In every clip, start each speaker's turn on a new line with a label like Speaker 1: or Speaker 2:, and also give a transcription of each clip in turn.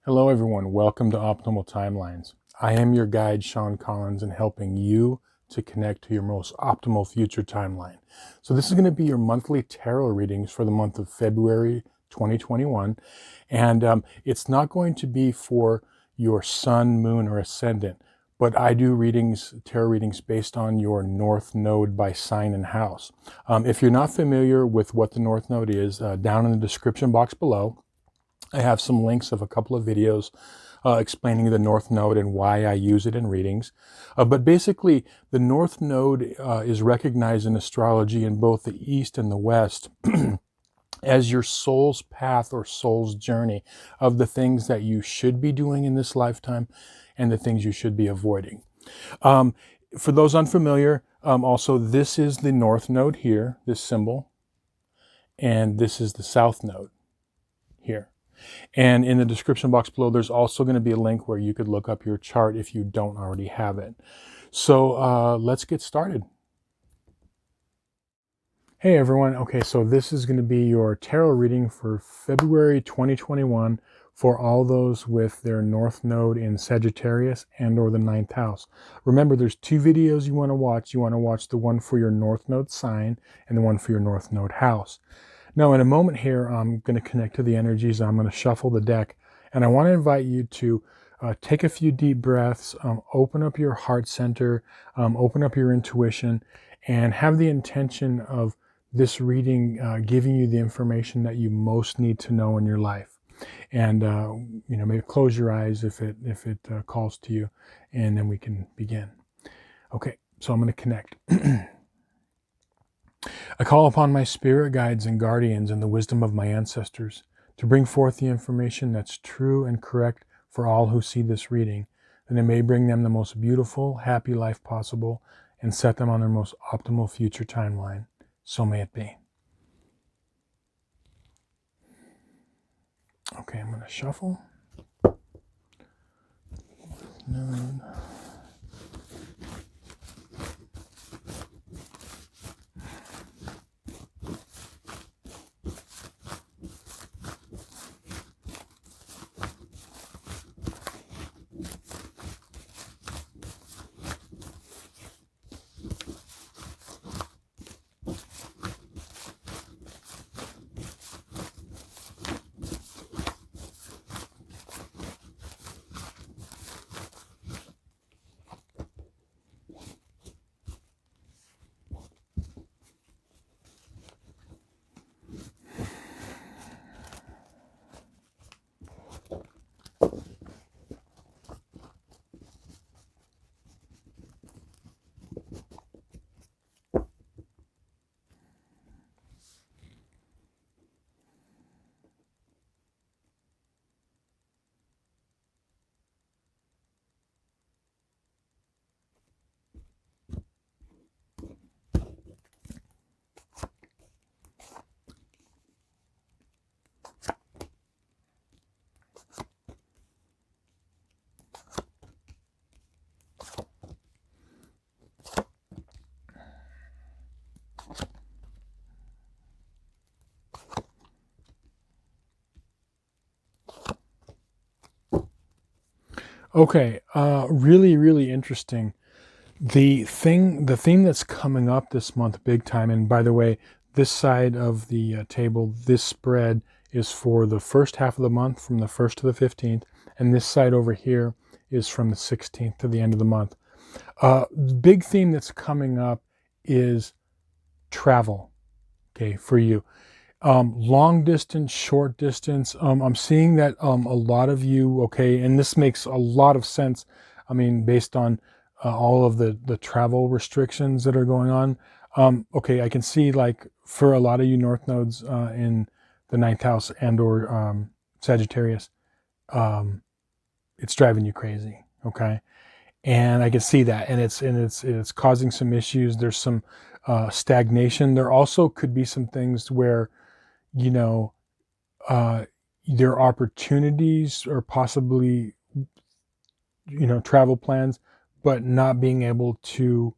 Speaker 1: Hello everyone, welcome to Optimal Timelines. I am your guide, Sean Collins, in helping you to connect to your most optimal future timeline. So this is going to be your monthly tarot readings for the month of February 2021. And it's not going to be for your sun, moon, or ascendant, but I do tarot readings based on your North Node by sign and house. If you're not familiar with what the North Node is, down in the description box below, I have some links of a couple of videos explaining the North Node and why I use it in readings. But basically, the North Node is recognized in astrology in both the East and the West as your soul's path or soul's journey of the things that you should be doing in this lifetime and the things you should be avoiding. For those unfamiliar, also, this is the North Node here, this symbol, and this is the South Node here. And in the description box below, there's also going to be a link where you could look up your chart if you don't already have it. So let's get started. Hey everyone. Okay, so this is going to be your tarot reading for February 2021 for all those with their North Node in Sagittarius and or the 9th house. Remember, there's two videos you want to watch. You want to watch the one for your North Node sign and the one for your North Node house. Now, in a moment here, I'm going to connect to the energies. I'm going to shuffle the deck, and I want to invite you to take a few deep breaths, open up your heart center, open up your intuition, and have the intention of this reading giving you the information that you most need to know in your life. And maybe close your eyes if it calls to you, and then we can begin. Okay, so I'm going to connect. I call upon my spirit guides and guardians and the wisdom of my ancestors to bring forth the information that's true and correct for all who see this reading, that it may bring them the most beautiful, happy life possible and set them on their most optimal future timeline. So may it be. Okay, I'm going to shuffle. Node. Okay, really interesting. The theme that's coming up this month big time, and by the way, this side of the table, this spread is for the first half of the month from the 1st to the 15th, and this side over here is from the 16th to the end of the month. The big theme that's coming up is travel, okay, for you. Long distance, short distance. I'm seeing that a lot of you, okay, and this makes a lot of sense. I mean, based on all of the travel restrictions that are going on. Okay, I can see like for a lot of you North Nodes in the 9th house and or Sagittarius, it's driving you crazy. Okay, and I can see that, and it's causing some issues. There's some stagnation. There also could be some things where there are opportunities or possibly travel plans, but not being able to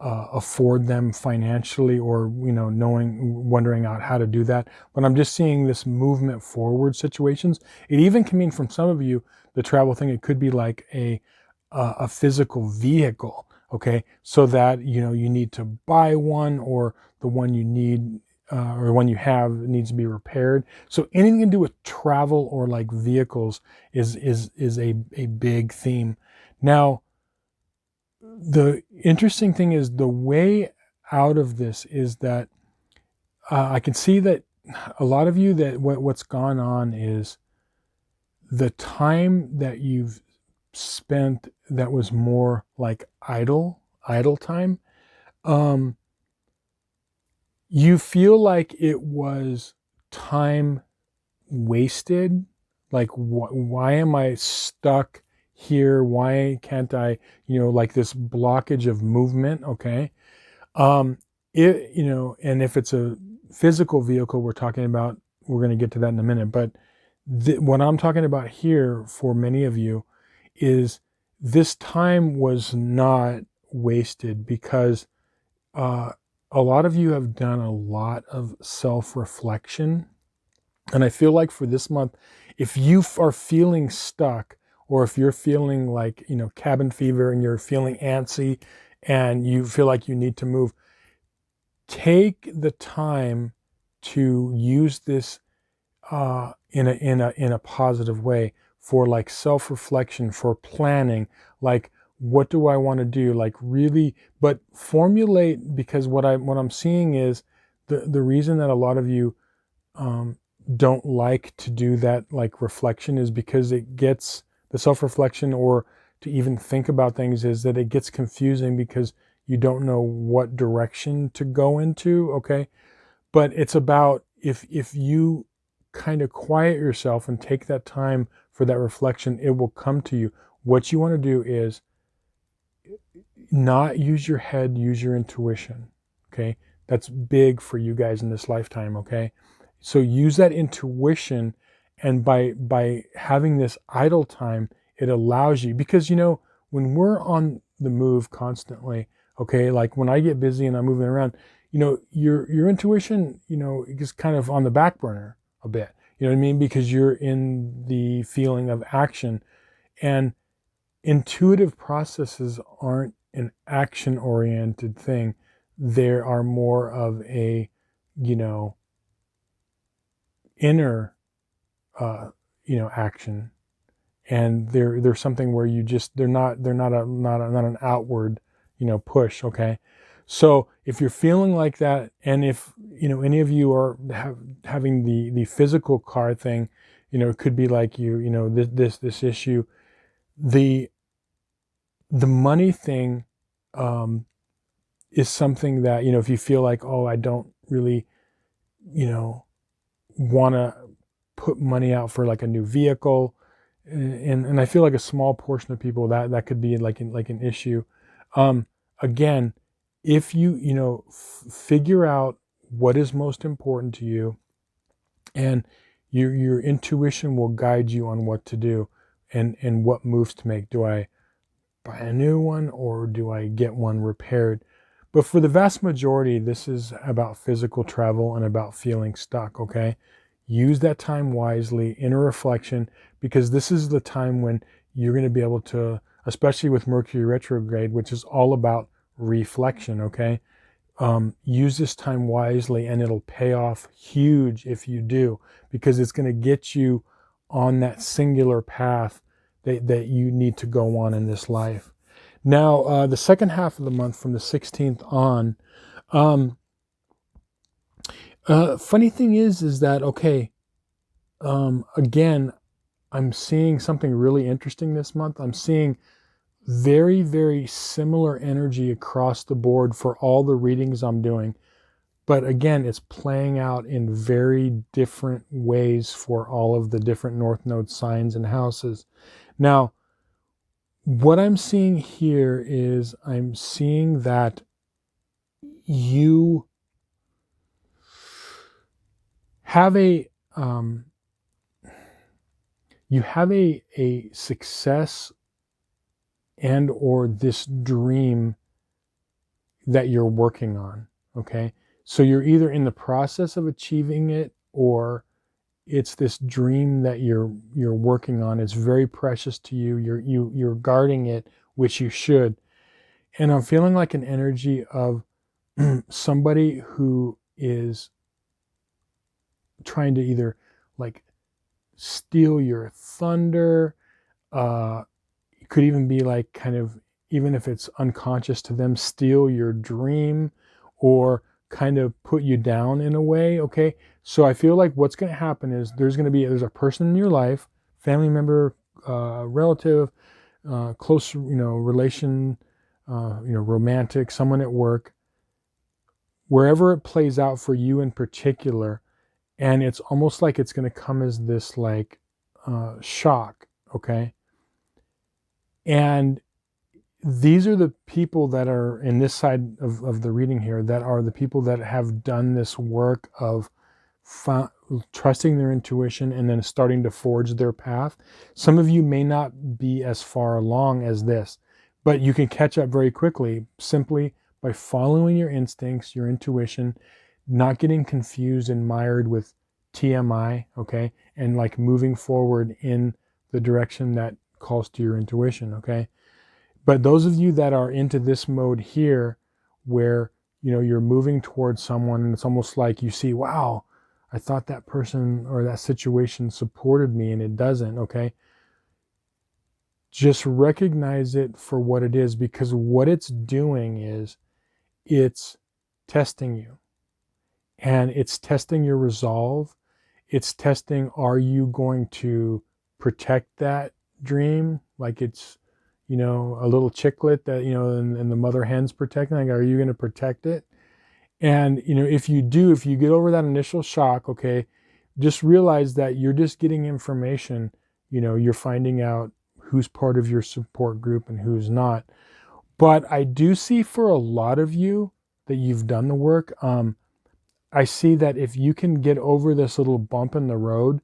Speaker 1: afford them financially, or wondering out how to do that. But I'm just seeing this movement forward situations. It even can mean, from some of you, the travel thing, it could be like a physical vehicle, okay, so that you need to buy one, or the one you need or one you have needs to be repaired. So anything to do with travel or like vehicles is a big theme. Now, the interesting thing is, the way out of this is that I can see that a lot of you, that what's gone on is the time that you've spent that was more like idle time. Um, you feel like it was time wasted. Like, why am I stuck here? Why can't I, like this blockage of movement? Okay. Um, and if it's a physical vehicle we're talking about, we're going to get to that in a minute. But what I'm talking about here for many of you is, this time was not wasted, because uh, a lot of you have done a lot of self-reflection. And I feel like for this month, if you are feeling stuck, or if you're feeling like, cabin fever, and you're feeling antsy and you feel like you need to move, take the time to use this in a positive way, for like self-reflection, for planning, like, what do I want to do, like, really, but formulate. Because what I'm seeing is, the reason that a lot of you don't like to do that, like, reflection, is because it gets, the self-reflection, or to even think about things, is that it gets confusing, because you don't know what direction to go into. Okay. But it's about, if you kind of quiet yourself and take that time for that reflection, it will come to you. What you want to do is not use your head, use your intuition. Okay. That's big for you guys in this lifetime. Okay. So use that intuition. And by having this idle time, it allows you, because, when we're on the move constantly, okay, like when I get busy and I'm moving around, your intuition, is kind of on the back burner a bit. You know what I mean? Because you're in the feeling of action. And intuitive processes aren't an action oriented thing. There are more of a, inner, action. And they're something where you just, they're not an outward, push. Okay. So if you're feeling like that, and if, any of you are having the physical car thing, it could be like this issue, the money thing, is something that, if you feel like, oh, I don't really, want to put money out for like a new vehicle, and I feel like a small portion of people, that could be like an issue. Again, if you figure out what is most important to you, and your intuition will guide you on what to do, and what moves to make. Do I buy a new one, or do I get one repaired? But for the vast majority, this is about physical travel and about feeling stuck. Okay. Use that time wisely, inner reflection, because this is the time when you're going to be able to, especially with Mercury retrograde, which is all about reflection. Okay. Use this time wisely, and it'll pay off huge if you do, because it's going to get you on that singular path that you need to go on in this life. Now, the second half of the month, from the 16th on, funny thing is that, okay, again, I'm seeing something really interesting this month. I'm seeing very, very similar energy across the board for all the readings I'm doing. But again, it's playing out in very different ways for all of the different North Node signs and houses. Now, what I'm seeing here is, I'm seeing that you have a success, and or this dream that you're working on, okay? So you're either in the process of achieving it, or it's this dream that you're working on. It's very precious to you. You're guarding it, which you should. And I'm feeling like an energy of somebody who is trying to either like steal your thunder. It could even be like kind of, even if it's unconscious to them, steal your dream or kind of put you down in a way. Okay. So I feel like what's going to happen is there's a person in your life, family member, relative, close, relation, romantic, someone at work, wherever it plays out for you in particular. And it's almost like it's going to come as this like shock. Okay. And these are the people that are in this side of the reading here, that are the people that have done this work of trusting their intuition and then starting to forge their path. Some of you may not be as far along as this, but you can catch up very quickly simply by following your instincts, your intuition, not getting confused and mired with TMI, okay, and like moving forward in the direction that calls to your intuition, okay? But those of you that are into this mode here, where you're moving towards someone and it's almost like you see, wow, I thought that person or that situation supported me and it doesn't, okay? Just recognize it for what it is, because what it's doing is it's testing you, and it's testing your resolve. It's testing, are you going to protect that dream like it's a little chicklet that and the mother hen's protecting? Like, are you going to protect it? And if you do, if you get over that initial shock, okay, just realize that you're just getting information. You're finding out who's part of your support group and who's not. But I do see for a lot of you that you've done the work. I see that if you can get over this little bump in the road,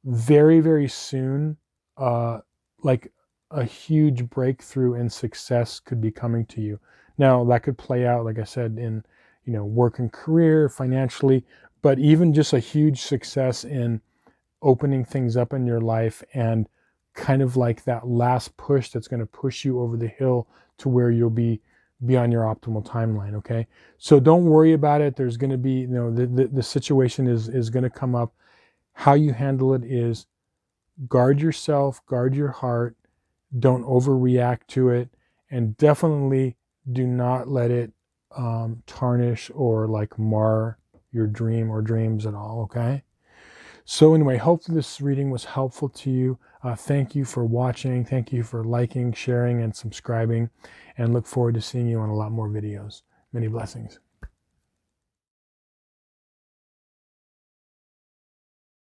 Speaker 1: very, very soon, like a huge breakthrough and success could be coming to you. Now, that could play out, like I said, in work and career, financially, but even just a huge success in opening things up in your life, and kind of like that last push that's going to push you over the hill to where you'll be on your optimal timeline. Okay, so don't worry about it. There's going to be the situation is going to come up. How you handle it is guard yourself, guard your heart, don't overreact to it, and definitely do not let it tarnish or like mar your dream or dreams at all. Okay, so anyway, hopefully this reading was helpful to you. Thank you for watching. Thank you for liking, sharing, and subscribing, and look forward to seeing you on a lot more videos. Many blessings.